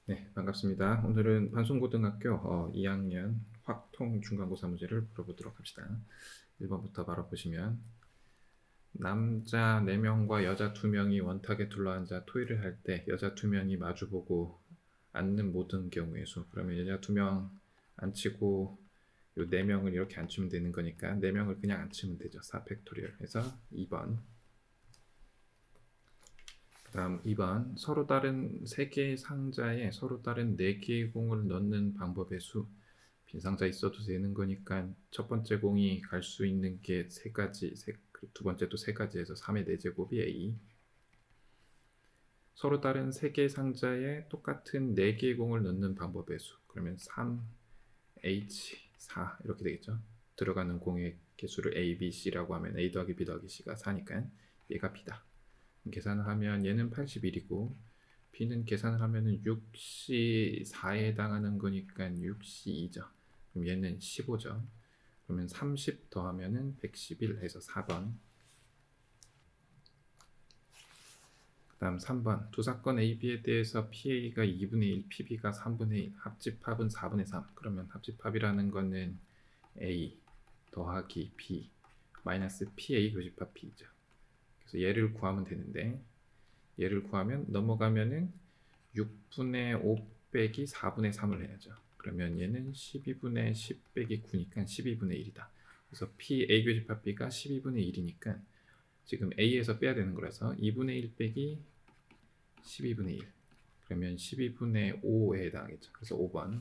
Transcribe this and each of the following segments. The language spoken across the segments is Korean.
네, 반갑습니다. 오늘은 반송고등학교 2학년 확통 중간고사 문제를 풀어보도록 합시다. 1번부터 바로 보시면 남자 4명과 여자 2명이 원탁에 둘러앉아 토의를 할 때 여자 2명이 마주보고 앉는 모든 경우의 수. 그러면 여자 2명 앉히고 요 4명을 이렇게 앉히면 되는 거니까 4명을 그냥 앉히면 되죠. 4팩토리얼 해서 2번. 다음 2번 서로 다른 3개의 상자에 서로 다른 4개의 공을 넣는 방법의 수. 빈 상자 있어도 되는 거니까 첫 번째 공이 갈 수 있는 게 3가지, 두 번째도 3가지 해서 3의 4제곱이 A. 서로 다른 3개의 상자에 똑같은 4개의 공을 넣는 방법의 수. 그러면 3H4 이렇게 되겠죠. 들어가는 공의 개수를 A, B, C라고 하면 A 더하기 B 더하기 C가 4니까 얘가 B다. 계산을 하면 얘는 81이고 B는 계산을 하면은 6C 4에 해당하는 거니까 6C 2죠. 그럼 얘는 15죠. 그러면 30 더하면은 111 해서 4번. 그 다음 3번 두 사건 A, B에 대해서 PA가 2분의 1, PB가 3분의 1, 합집합은 4분의 3. 그러면 합집합이라는 거는 A 더하기 B 마이너스 PA 교집합 B죠. 그래서 얘를 구하면 되는데 얘를 구하면 넘어가면은 6분의 5 빼기 4분의 3을 해야죠. 그러면 얘는 12분의 10 빼기 9니까 12분의 1이다. 그래서 PA 교집합 B가 12분의 1이니까 지금 A에서 빼야 되는 거라서 2분의 1 빼기 12분의 1 그러면 12분의 5에 해당하겠죠. 그래서 5번.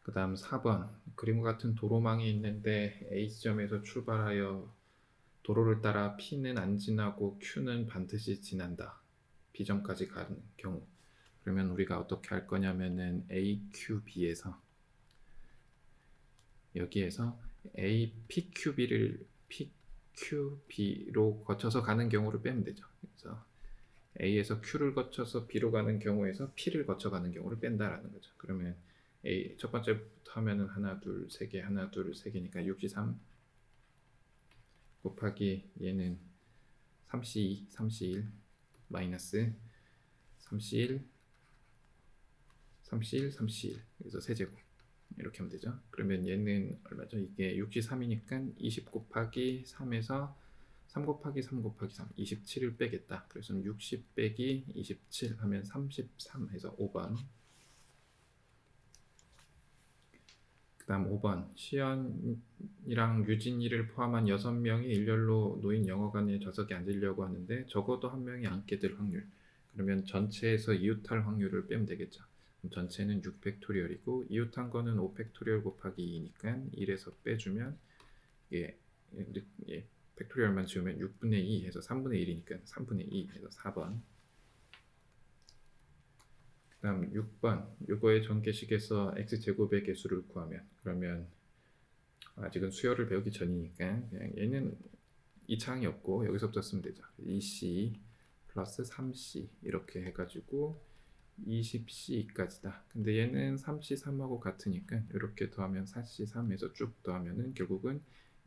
그 다음 4번 그림과 같은 도로망이 있는데 A지점에서 출발하여 도로를 따라 P는 안 지나고 Q는 반드시 지난다. B점까지 가는 경우. 그러면 우리가 어떻게 할 거냐면은 AQB에서 여기에서 A PQB를 PQB로 거쳐서 가는 경우를 빼면 되죠. 그래서 A에서 Q를 거쳐서 B로 가는 경우에서 P를 거쳐 가는 경우를 뺀다라는 거죠. 그러면 A 첫 번째부터 하면은 하나 둘 세 개 하나 둘 세 개니까 63 곱하기 얘는 3C2 3C1 마이너스 3C1 3C1 3C1 그래서 세제곱 이렇게 하면 되죠. 그러면 얘는 얼마죠? 이게 63이니까 20 곱하기 3에서 3 곱하기 3 곱하기 3 27을 빼겠다. 그래서 60 빼기 27 하면 33 해서 5번. 그 다음 5번 시연이랑 유진이를 포함한 6명이 일렬로 놓인 영어관에 좌석에 앉으려고 하는데 적어도 한 명이 앉게 될 확률. 그러면 전체에서 이웃할 확률을 빼면 되겠죠. 그럼 전체는 6팩토리얼이고 이웃한 거는 5팩토리얼 곱하기 2니까 1에서 빼주면 예, 팩토리얼만 지우면 6분의 2 해서 3분의 1이니까 3분의 2 해서 4번. 그 다음 6번 요거의 전개식에서 x제곱의 개수를 구하면 그러면 아직은 수열을 배우기 전이니까 그냥 얘는 이차항이 없고 여기서부터 쓰면 되죠. 2c 플러스 3c 이렇게 해가지고 20c까지다. 근데 얘는 3c 3하고 같으니까 이렇게 더하면 4c 3에서 쭉 더하면은 결국은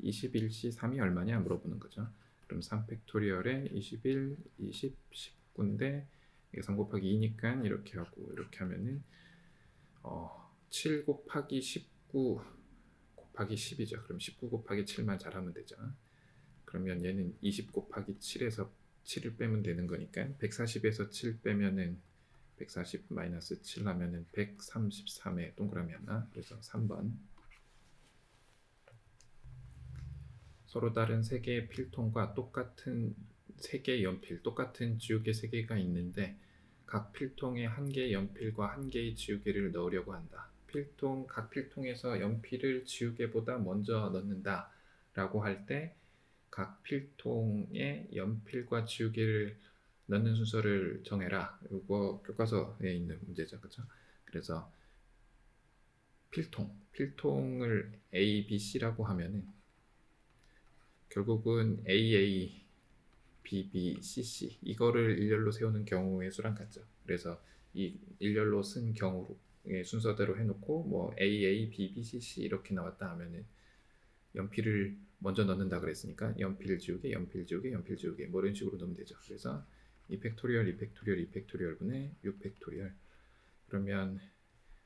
21c 3이 얼마냐 물어보는 거죠. 그럼 3팩토리얼에 21, 20, 19인데 이게 3 곱하기 2니까 이렇게 하고 이렇게 하면은 7 곱하기 19 곱하기 10이죠. 그럼 19 곱하기 7만 잘하면 되죠. 그러면 얘는 20 곱하기 7에서 7을 빼면 되는 거니까 140에서 7 빼면은 140 마이너스 7 하면은 133에 동그라미 하나. 그래서 3번. 서로 다른 3개의 필통과 똑같은 3개의 연필, 똑같은 지우개 3개가 있는데 각 필통에 1개의 연필과 1개의 지우개를 넣으려고 한다. 각 필통에서 연필을 지우개보다 먼저 넣는다 라고 할 때 각 필통에 연필과 지우개를 넣는 순서를 정해라. 이거 교과서에 있는 문제죠. 그렇죠? 그래서 필통을 A, B, C라고 하면은 결국은 AA, BB, CC 이거를 일렬로 세우는 경우의 수랑 같죠. 그래서 이 일렬로 쓴 경우의 순서대로 해놓고 뭐 AA, BB, CC 이렇게 나왔다 하면은 연필을 먼저 넣는다 그랬으니까 연필 지우개, 연필 지우개, 연필 지우개 뭐 이런 식으로 넣으면 되죠. 그래서 2 분의 6 팩토리얼. 그러면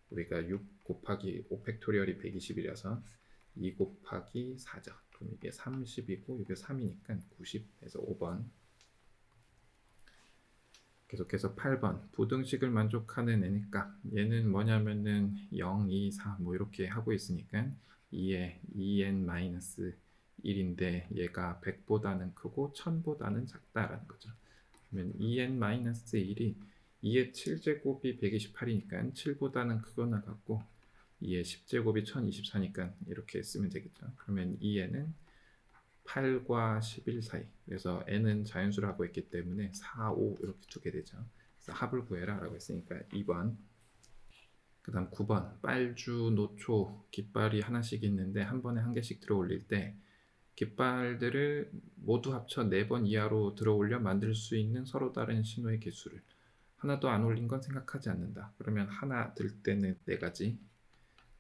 우리가 6 곱하기 5 팩토리얼이 120이라서 2 곱하기 4죠. 그럼 이게 30이고 이게 3이니까 90에서 5번. 계속해서 8번 부등식을 만족하는 애니까 얘는 뭐냐면은 0, 2, 4 뭐 이렇게 하고 있으니까 2에 2n-1인데 얘가 100보다는 크고 1000보다는 작다라는 거죠. 그러면 2n-1이 2의 7제곱이 128이니까 7보다는 크거나 같고 2의 10제곱이 1024니까 이렇게 쓰면 되겠죠. 그러면 2n은 8과 11 사이. 그래서 n은 자연수라고 했기 때문에 4, 5 이렇게 두게 되죠. 그래서 합을 구해라 라고 했으니까 2번. 그 다음 9번 빨주, 노초, 깃발이 하나씩 있는데 한 번에 한 개씩 들어 올릴 때 깃발들을 모두 합쳐 4번 이하로 들어 올려 만들 수 있는 서로 다른 신호의 개수를 하나도 안 올린 건 생각하지 않는다. 그러면 하나 들 때는 4가지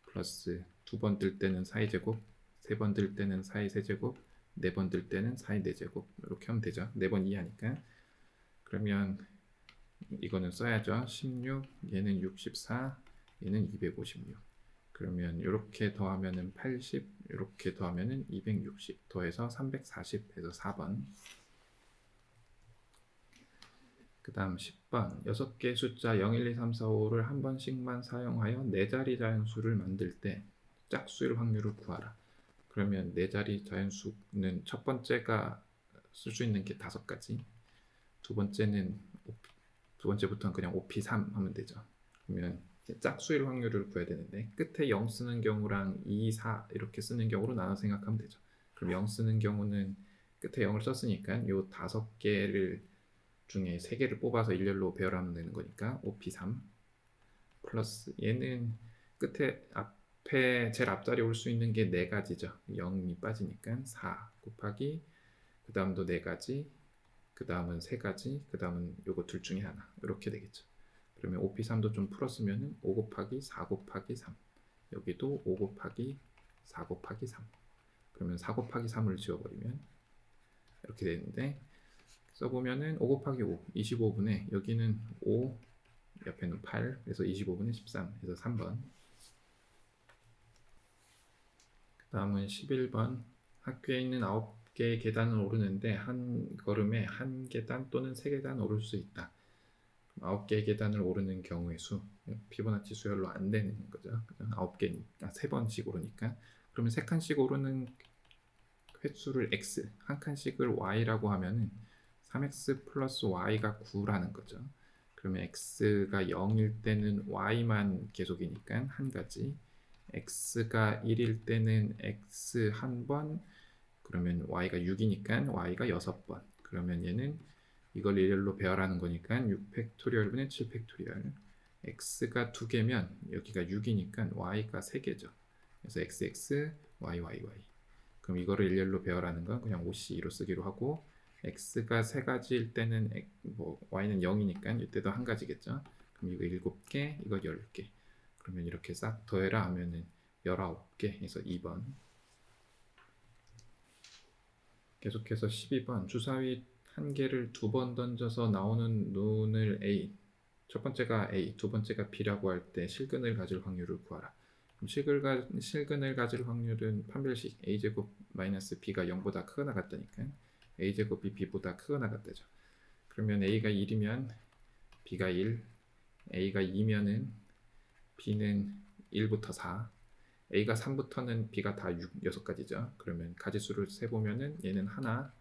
플러스 2번 들 때는 4의 제곱, 3번 들 때는 4의 세제곱, 4번 들 때는 4의 4제곱 이렇게 하면 되죠. 4번 이하니까. 그러면 이거는 써야죠. 16, 얘는 64, 얘는 256. 그러면 이렇게 더하면은 80, 이렇게 더하면은 260, 더해서 340 해서 4번. 그 다음 10번 6개 숫자 0, 1, 2, 3, 4, 5를 한 번씩만 사용하여 4자리 자연수를 만들 때 짝수일 확률을 구하라. 그러면 4자리 자연수는 첫 번째가 쓸 수 있는 게 5가지, 두 번째는 두 번째부터는 그냥 5p3 하면 되죠. 그러면 짝수일 확률을 구해야 되는데 끝에 0 쓰는 경우랑 2, 4 이렇게 쓰는 경우로 나눠 생각하면 되죠. 그럼 0 쓰는 경우는 끝에 0을 썼으니까 요 5개를 중에 3개를 뽑아서 일렬로 배열하면 되는 거니까 5p3 플러스 얘는 끝에 앞에 제일 앞자리 올 수 있는 게 4가지죠. 0이 빠지니까 4 곱하기 그 다음도 4가지, 그 다음은 3가지, 그 다음은 요거 둘 중에 하나 이렇게 되겠죠. 그러면 5p3도 좀 풀었으면 5 곱하기 4 곱하기 3, 여기도 5 곱하기 4 곱하기 3, 그러면 4 곱하기 3을 지워버리면 이렇게 되는데 써보면은 5 곱하기 5, 25분의 여기는 5, 옆에는 8, 그래서 25분의 13 해서 3번. 그 다음은 11번 학교에 있는 9개의 계단을 오르는데 한 걸음에 한 계단 또는 3계단 오를 수 있다. 9개의 계단을 오르는 경우의 수, 피보나치 수열로 안 되는 거죠. 9개니까 3번씩 오르니까. 그러면 3칸씩 오르는 횟수를 x, 한 칸씩을 y라고 하면은 3x 플러스 y가 9라는 거죠. 그러면 x가 0일 때는 y만 계속이니까 한 가지, x가 1일 때는 x 한 번, 그러면 y가 6이니까 y가 6번. 그러면 얘는 이걸 일렬로 배열하는 거니까 6 팩토리얼분의 7 팩토리얼. x가 2개면 여기가 6이니까 y가 3개죠. 그래서 xx, yy. 그럼 이거를 일렬로 배열하는 건 그냥 OC2로 쓰기로 하고, x가 3가지일 때는 y는 0이니까 이때도 한 가지겠죠. 그럼 이거 7개, 이거 10개. 그러면 이렇게 싹 더해라 하면은 19개 해서 2번. 계속해서 12번 주사위 한 개를 2번 던져서 나오는 눈을 A, 첫 번째가 A, 두 번째가 B라고 할 때 실근을 가질 확률을 구하라. 그럼 실근을 가질 확률은 판별식 A제곱 마이너스 B가 0보다 크거나 같다니까 A제곱이 B보다 크거나 같다죠. 그러면 A가 1이면 B가 1, A가 2면은 B는 1부터 4, A가 3부터는 B가 다 6가지죠. 그러면 가지수를 세보면은 얘는 하나,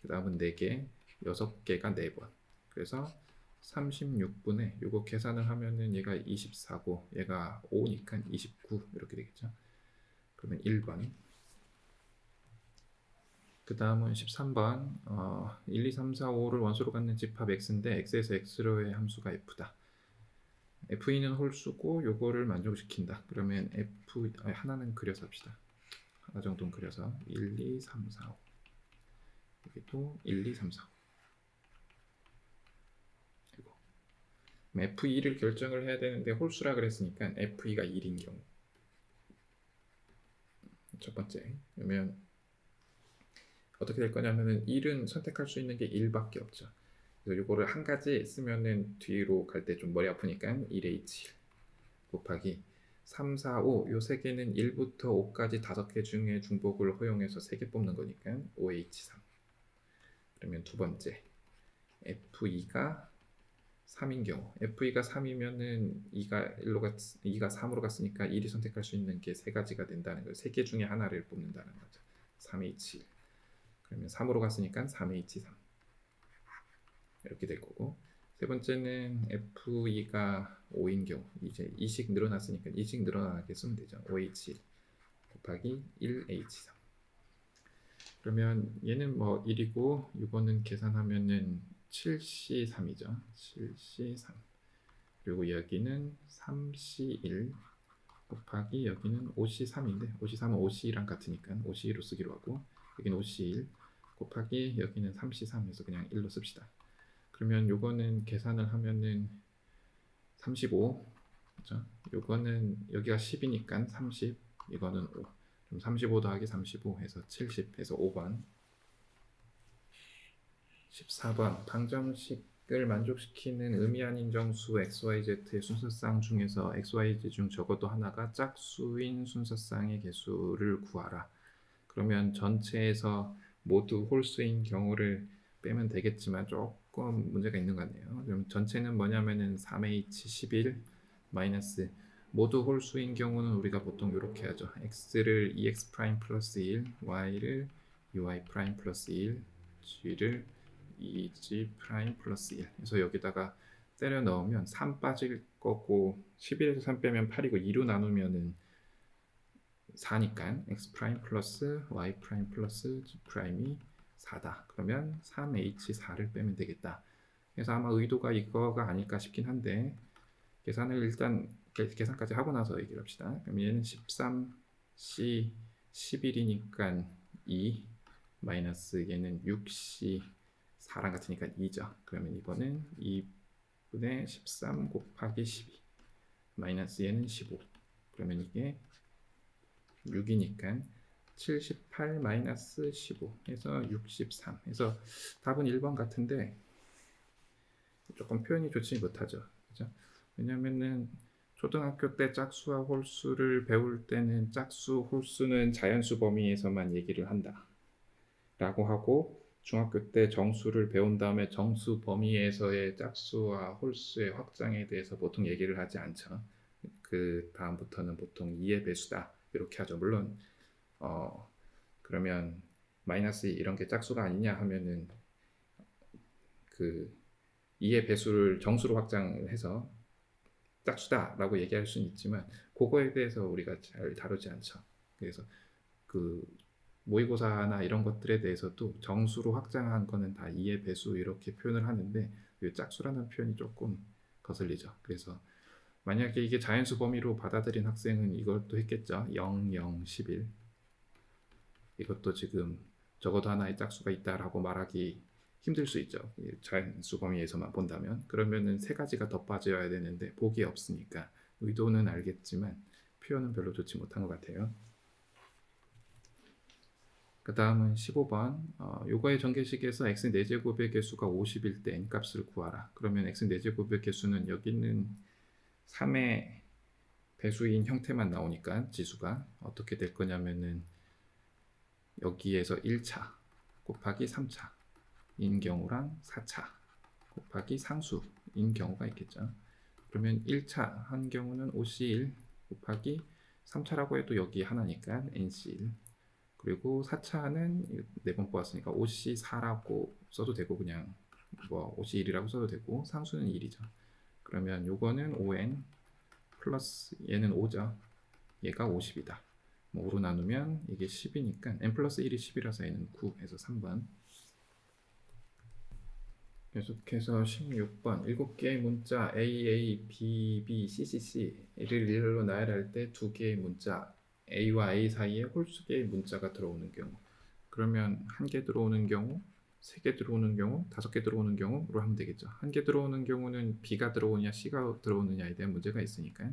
그 다음은 4개, 6개가 4번. 그래서 36분에 요거 계산을 하면은 얘가 24고 얘가 5니까 29 이렇게 되겠죠. 그러면 1번. 그 다음은 13번 1, 2, 3, 4, 5를 원소로 갖는 집합 x인데 x에서 x로의 함수가 f다. f2는 홀수고 요거를 만족시킨다. 그러면 f 하나는 그려서 합시다. 하나 정도는 그려서 1, 2, 3, 4, 5 여기도 1, 2, 3, 4, 5 이거 f2를 결정을 해야 되는데 홀수라 그랬으니까 f2가 1인 경우 첫 번째. 그러면 어떻게 될 거냐면은 1은 선택할 수 있는 게 1밖에 없죠. 그래서 이거를 한 가지 쓰면은 뒤로 갈 때 좀 머리 아프니까 1H1 곱하기 3, 4, 5 요 세 개는 1부터 5까지 5개 중에 중복을 허용해서 3개 뽑는 거니까 5H3. 그러면 두 번째 F2가 3인 경우 F2가 3이면은 2가 3으로 갔으니까 1이 선택할 수 있는 게 세 가지가 된다는 거예요. 세 개 중에 하나를 뽑는다는 거죠. 3H1 그러면 3으로 갔으니까 3H3 이렇게 될 거고 세 번째는 F2가 5인 경우 이제 2씩 늘어났으니까 2씩 늘어나게 쓰면 되죠. 5H1 곱하기 1H3 그러면 얘는 뭐 1이고 이거는 계산하면은 7C3이죠. 7C3 그리고 여기는 3C1 곱하기 여기는 5C3인데 5C3은 5C랑 같으니까 5C로 쓰기로 하고 여기는 5C1 곱하기 여기는 3C3 해서 그냥 1로 씁시다. 그러면 요거는 계산을 하면은 35 그죠? 요거는 여기가 10이니까 30 이거는 5 그럼 35 더하기 35 해서 70 해서 5번 14번 방정식을 만족시키는 의미 아닌 정수 XYZ의 순서쌍 중에서 XYZ 중 적어도 하나가 짝수인 순서쌍의 개수를 구하라. 그러면 전체에서 모두 홀수인 경우를 빼면 되겠지만 조금 문제가 있는 것 같네요. 그럼 전체는 뭐냐면은 3H11 마이너스 모두 홀수인 경우는 우리가 보통 이렇게 하죠. x를 2x 프라임 플러스 1, y를 2y 프라임 플러스 1, g를 2g 프라임 플러스 1. 그래서 여기다가 때려 넣으면 3 빠질 거고 11에서 3 빼면 8이고 2로 나누면은 4니까 x 프라임 플러스 y 프라임 플러스 g 프라임이 4다. 그러면 3h4를 빼면 되겠다. 그래서 아마 의도가 이거가 아닐까 싶긴 한데 계산을 일단 계산까지 하고 나서 얘기를 합시다. 그럼 얘는 13c 11이니까 2 마이너스 얘는 6c 4랑 같으니까 2죠. 그러면 이거는 2분의 13 곱하기 12 마이너스 얘는 15 그러면 이게 6이니까 78 마이너스 15 해서 63 해서 답은 1번 같은데 조금 표현이 좋지 못하죠. 그죠? 왜냐면은 초등학교 때 짝수와 홀수를 배울 때는 짝수, 홀수는 자연수 범위에서만 얘기를 한다 라고 하고 중학교 때 정수를 배운 다음에 정수 범위에서의 짝수와 홀수의 확장에 대해서 보통 얘기를 하지 않죠. 그 다음부터는 보통 2의 배수다 이렇게 하죠. 물론 그러면 마이너스 이런 게 짝수가 아니냐 하면은 그 2의 배수를 정수로 확장해서 짝수다라고 얘기할 수는 있지만 그거에 대해서 우리가 잘 다루지 않죠. 그래서 그 모의고사나 이런 것들에 대해서도 정수로 확장한 거는 다 2의 배수 이렇게 표현을 하는데 이 짝수라는 표현이 조금 거슬리죠. 그래서 만약에 이게 자연수 범위로 받아들인 학생은 이것도 했겠죠. 0, 0, 11 이것도 지금 적어도 하나의 짝수가 있다라고 말하기 힘들 수 있죠. 자연수 범위에서만 본다면 그러면은 세 가지가 더 빠져야 되는데 보기에 없으니까 의도는 알겠지만 표현은 별로 좋지 못한 것 같아요. 그 다음은 15번 요거의 전개식에서 x 4제곱의 개수가 50일 때 n값을 구하라. 그러면 x 4제곱의 개수는 여기 있는 3의 배수인 형태만 나오니까 지수가 어떻게 될 거냐면은 여기에서 1차 곱하기 3차 인 경우랑 4차 곱하기 상수인 경우가 있겠죠. 그러면 1차 한 경우는 OC1 곱하기 3차라고 해도 여기 하나니까 NC1 그리고 4차는 4번 뽑았으니까 OC4라고 써도 되고 그냥 뭐 OC1이라고 써도 되고 상수는 1이죠. 그러면 요거는 5n 플러스 얘는 5죠. 얘가 50이다. 5로 나누면 이게 10이니까 n 플러스 1이 10이라서 얘는 9 해서 3번. 계속해서 16번 7개의 문자 A, A, B, B, C, C, C를 일렬로 나열할 때 2개의 문자 A와 A 사이에 홀수개의 문자가 들어오는 경우 그러면 1개 들어오는 경우 3개 들어오는 경우 5개 들어오는 경우로 하면 되겠죠. 1개 들어오는 경우는 B가 들어오냐 C가 들어오느냐에 대한 문제가 있으니까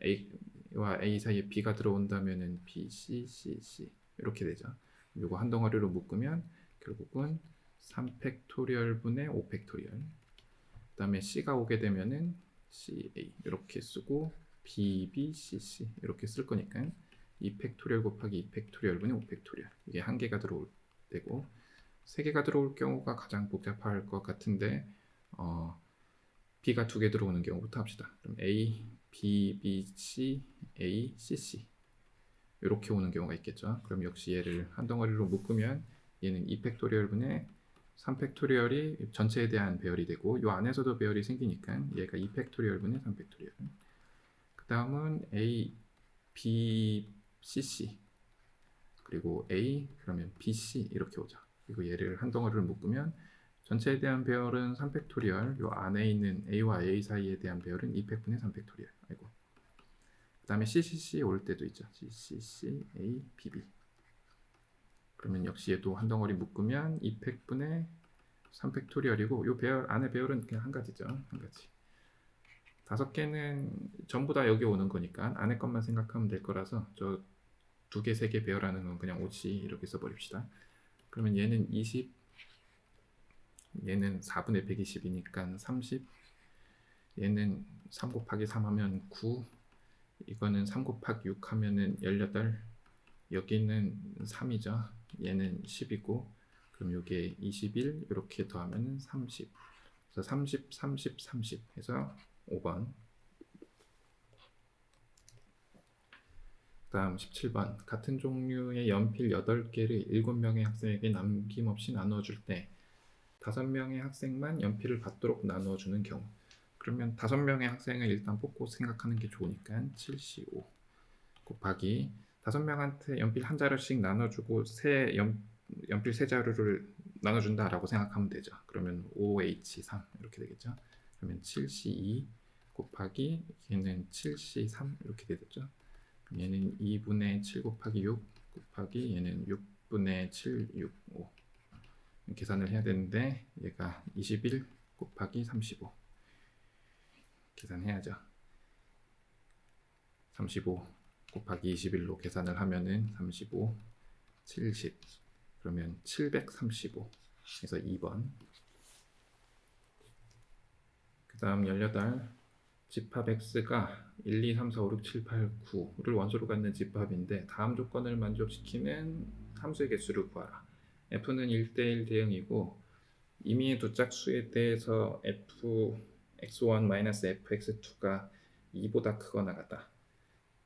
A와 A 사이에 B가 들어온다면은 B, C, C, C 이렇게 되죠. 이거 한 덩어리로 묶으면 결국은 3팩토리얼 분의 5팩토리얼. 그 다음에 C가 오게 되면은 CA 이렇게 쓰고 BBCC 이렇게 쓸 거니까 2팩토리얼 곱하기 2팩토리얼 분의 5팩토리얼. 이게 한 개가 들어올 때고, 세 개가 들어올 경우가 가장 복잡할 것 같은데 B가 두 개 들어오는 경우부터 합시다. 그럼 A, B, B, C, A, C, C 이렇게 오는 경우가 있겠죠. 그럼 역시 얘를 한 덩어리로 묶으면 얘는 2팩토리얼 분의 3팩토리얼이 전체에 대한 배열이 되고, 이 안에서도 배열이 생기니까 얘가 2팩토리얼 분의 3팩토리얼. 그 다음은 A, B, C, C 그리고 A 그러면 B, C 이렇게 오죠. 그리고 얘를 한 덩어리로 묶으면 전체에 대한 배열은 3팩토리얼, 요 안에 있는 A와 A 사이에 대한 배열은 2팩분의 3팩토리얼. 아이고. 그 다음에 CCC 올 때도 있죠. CCC, A, BB. 그러면 역시 얘도 한 덩어리 묶으면 2팩분의 3팩토리얼이고, 요 배열 안에 배열은 그냥 한 가지죠. 한 가지. 5개는 전부 다 여기 오는 거니까 안에 것만 생각하면 될 거라서 저 2개, 3개 배열하는 건 그냥 오치 이렇게 써버립시다. 그러면 얘는 20, 얘는 4분의 120이니까 30, 얘는 3 곱하기 3 하면 9, 이거는 3 곱하기 6 하면은 18, 여기는 3이죠. 얘는 10이고, 그럼 요게 21 이렇게 더하면은 30. 그래서 30, 30, 30 해서 5번. 다음 17번. 같은 종류의 연필 8개를 7명의 학생에게 남김없이 나누어 줄 때 5명의 학생만 연필을 받도록 나누어 주는 경우. 그러면 5명의 학생을 일단 뽑고 생각하는 게 좋으니까 7C5 곱하기 5명한테 연필 한 자루씩 나눠주고 연필 3자루를 나눠준다라고 생각하면 되죠. 그러면 5H3 이렇게 되겠죠. 그러면 7C2 곱하기 얘는 7C3 이렇게 되겠죠. 얘는 2분의 7 곱하기 6 곱하기 얘는 6분의 7, 6, 5 계산을 해야 되는데, 얘가 21 곱하기 35 계산해야죠. 35 곱하기 21로 계산을 하면은 35, 70 그러면 735 그래서 2번. 그 다음 18. 집합 X가 1, 2, 3, 4, 5, 6, 7, 8, 9를 원소로 갖는 집합인데 다음 조건을 만족시키는 함수의 개수를 구하라. F는 1대1 대응이고, 임의의 두 짝수에 대해서 fx1-fx2가 2보다 크거나 같다.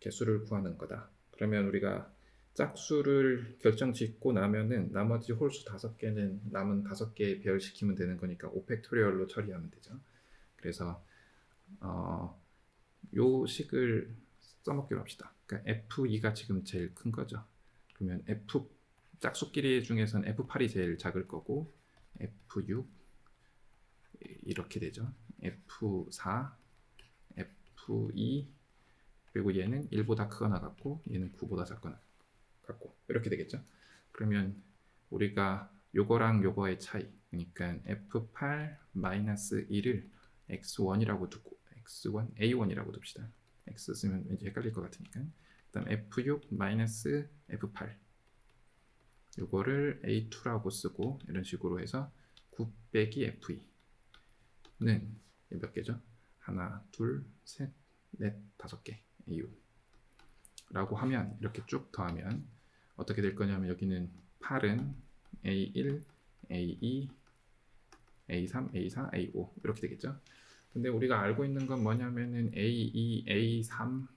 개수를 구하는 거다. 그러면 우리가 짝수를 결정 짓고 나면은 나머지 홀수 5개는 남은 5개에 배열시키면 되는 거니까 5팩토리얼로 처리하면 되죠. 그래서 요 식을 써먹기로 합시다. 그러니까 F2가 지금 제일 큰 거죠. 그러면 F 짝수끼리 중에서는 F8이 제일 작을 거고, F6 이렇게 되죠. F4, F2 그리고 얘는 1보다 크거나 같고 얘는 9보다 작거나 같고 이렇게 되겠죠. 그러면 우리가 요거랑 요거의 차이, 그러니까 F8-1을 X1이라고 두고 X1, A1이라고 둡시다. X 쓰면 왠지 헷갈릴 것 같으니까. 그 다음 F6-F8 요거를 A2라고 쓰고, 이런 식으로 해서 9 빼기 F2는 몇 개죠? 하나, 둘, 셋, 넷, 5개 AU 라고 하면, 이렇게 쭉 더하면 어떻게 될 거냐면 여기는 8은 A1, A2, A3, A4, A5 이렇게 되겠죠. 근데 우리가 알고 있는 건 뭐냐면은 A2, A3,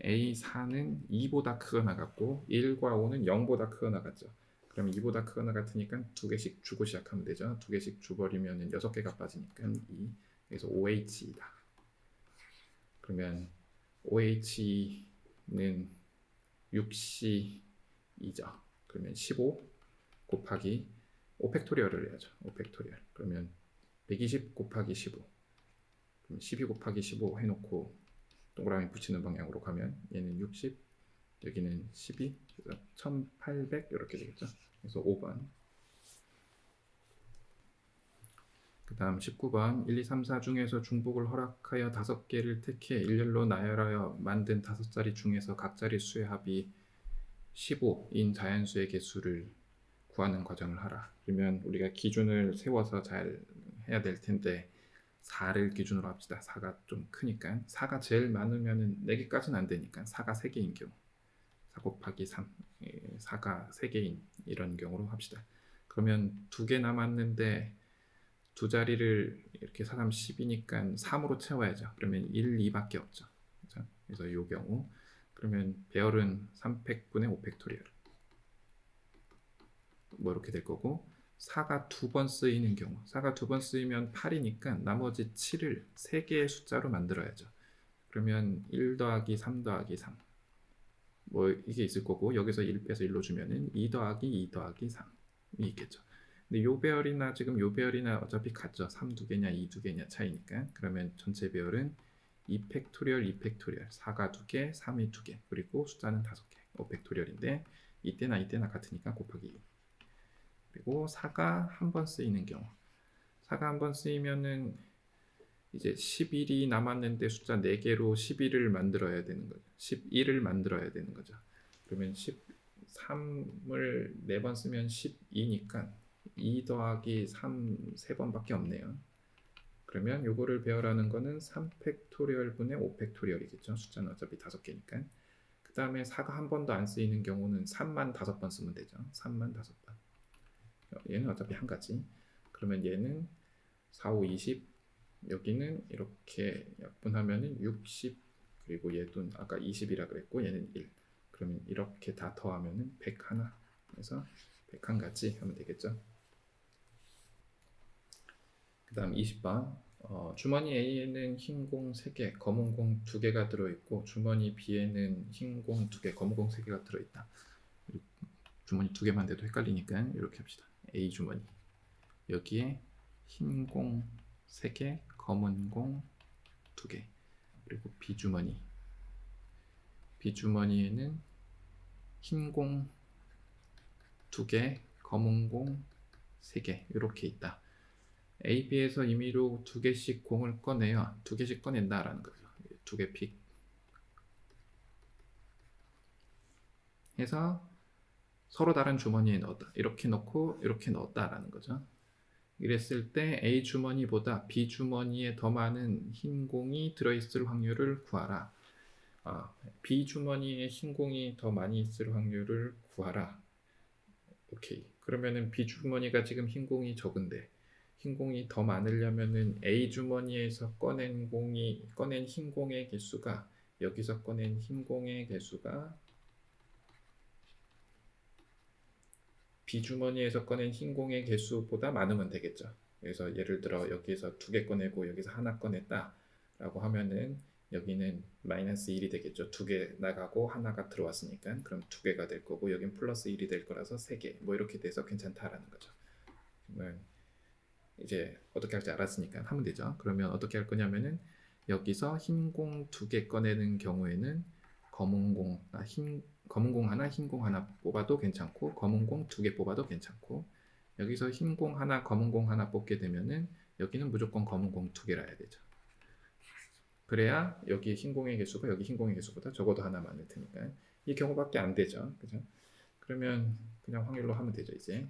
A4는 2보다 크거나 같고 1과 5는 0보다 크거나 같죠. 그럼 2보다 크거나 같으니까 2개씩 주고 시작하면 되죠. 2개씩 줘버리면 6개가 빠지니까 2, 그래서 OH이다. 그러면 OH는 6C2죠. 그러면 15 곱하기 5팩토리얼을 해야죠. 5팩토리얼. 그러면 120 곱하기 15. 그럼 12 곱하기 15 해놓고 동그라미 붙이는 방향으로 가면 얘는 60, 여기는 12, 그래서 1800 이렇게 되겠죠. 그래서 5번. 그 다음 19번. 1, 2, 3, 4 중에서 중복을 허락하여 5개를 택해 일렬로 나열하여 만든 5자리 중에서 각 자리 수의 합이 15인 자연수의 개수를 구하는 과정을 하라. 그러면 우리가 기준을 세워서 잘 해야 될 텐데 4를 기준으로 합시다. 4가 좀 크니까 4가 제일 많으면은 4개까지는 안 되니까 4가 3개인 경우 4 곱하기 3 4가 3개인 이런 경우로 합시다. 그러면 2개 남았는데 두 자리를 이렇게 4, 3, 10이니까 3으로 채워야죠. 그러면 1, 2밖에 없죠. 그렇죠? 그래서 이 경우 그러면 배열은 3팩분의 5팩토리얼 뭐 이렇게 될 거고 4가 2번 쓰이는 경우 4가 2번 쓰이면 8이니까 나머지 7을 3개의 숫자로 만들어야죠. 그러면 1 더하기 3 더하기 3 뭐 이게 있을 거고 여기서 1 빼서 1로 주면은 2 더하기 2 더하기 3이 있겠죠. 근데 요 배열이나 지금 요 배열이나 어차피 같죠. 3 두 개냐 2 두 개냐 차이니까. 그러면 전체 배열은 2 팩토리얼 2 팩토리얼 4가 2개 3이 2개 그리고 숫자는 5개 5 팩토리얼인데 이때나 같으니까 곱하기 2 그리고 4가 한 번 쓰이는 경우 4가 한 번 쓰이면은 이제 11이 남았는데 숫자 4개로 11을 만들어야 되는 거죠. 11을 만들어야 되는 거죠. 그러면 13을 4번 쓰면 12니까 2 더하기 3 3번밖에 없네요. 그러면 요거를 배열하는 거는 3팩토리얼 분의 5팩토리얼이겠죠. 숫자는 어차피 5개니까. 그 다음에 4가 한 번도 안 쓰이는 경우는 3만 5번 쓰면 되죠. 3만 5번. 얘는 어차피 한 가지. 그러면 얘는 4, 5, 20 여기는 이렇게 약분하면은 60 그리고 얘도 아까 20이라 그랬고 얘는 1 그러면 이렇게 다 더하면은 101 그래서 101가지 하면 되겠죠. 그 다음 20번 주머니 A에는 흰 공 3개 검은 공 2개가 들어있고 주머니 B에는 흰 공 2개 검은 공 3개가 들어있다. 주머니 2개만 돼도 헷갈리니까 이렇게 합시다. A 주머니 여기에 흰 공 3개 검은 공 2개 그리고 B 주머니에는 흰 공 2개 검은 공 3개 이렇게 있다. A, B에서 임의로 2개씩 공을 꺼내요. 2개씩 꺼낸다라는 거죠. 2개 픽 해서 서로 다른 주머니에 넣었다. 이렇게 넣고 이렇게 넣었다라는 거죠. 이랬을 때 A 주머니보다 B 주머니에 더 많은 흰 공이 들어있을 확률을 구하라. B 주머니에 흰 공이 더 많이 있을 확률을 구하라. 오케이. 그러면은 B 주머니가 지금 흰 공이 적은데 흰 공이 더 많으려면은 A 주머니에서 꺼낸 흰 공의 개수가 여기서 꺼낸 흰 공의 개수가 B 주머니에서 꺼낸 흰 공의 개수보다 많으면 되겠죠. 그래서 예를 들어 여기서 2개 꺼내고 여기서 하나 꺼냈다 라고 하면은 여기는 마이너스 1이 되겠죠. 2개 나가고 하나가 들어왔으니까 그럼 2개가 될 거고 여긴 플러스 1이 될 거라서 3개 뭐 이렇게 돼서 괜찮다라는 거죠. 그러면 이제 어떻게 할지 알았으니까 하면 되죠. 그러면 어떻게 할 거냐면은 여기서 흰 공 2개 꺼내는 경우에는 검은 공 하나 흰 공 하나 뽑아도 괜찮고 검은 공 2개 뽑아도 괜찮고 여기서 흰 공 하나 검은 공 하나 뽑게 되면은 여기는 무조건 검은 공 2개라 해야 되죠. 그래야 여기 흰 공의 개수가 여기 흰 공의 개수보다 적어도 하나 많을 테니까 이 경우밖에 안 되죠. 그죠? 그러면 그냥 확률로 하면 되죠. 이제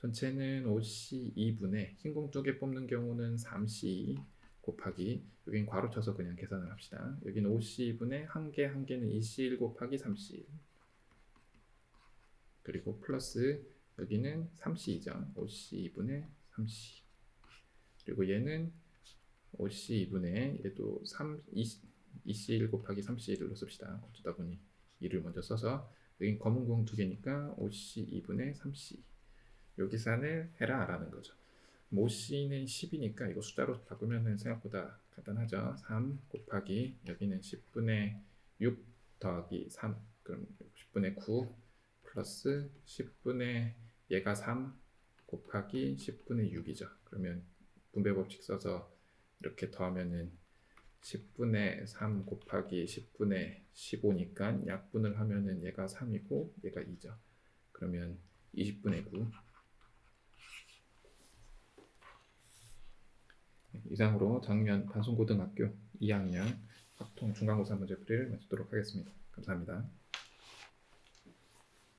전체는 5C 2분의 흰 공 2개 뽑는 경우는 3C 곱하기 여긴 괄호 쳐서 그냥 계산을 합시다. 여기는 5C 2분의 한 개는 2C1 곱하기 3C1 그리고 플러스 여기는 3C죠. 5C 2분의 3C 그리고 얘는 5C 2분의 얘도 2C1 곱하기 3C1로 씁시다. 어쩌다 보니 2를 먼저 써서 여긴 검은 공 2개니까 5C 2분의 3C 요 계산을 해라 라는 거죠. 5C는 10이니까 이거 숫자로 바꾸면 생각보다 간단하죠. 3 곱하기 여기는 10분의 6 더하기 3 그럼 10분의 9 플러스 10분의 얘가 3 곱하기 10분의 6이죠. 그러면 분배법칙 써서 이렇게 더하면은 10분의 3 곱하기 10분의 15니까 약분을 하면은 얘가 3이고 얘가 2죠. 그러면 20분의 9 이상으로 작년 반송고등학교 2학년 확통 중간고사 문제풀이를 마치도록 하겠습니다. 감사합니다.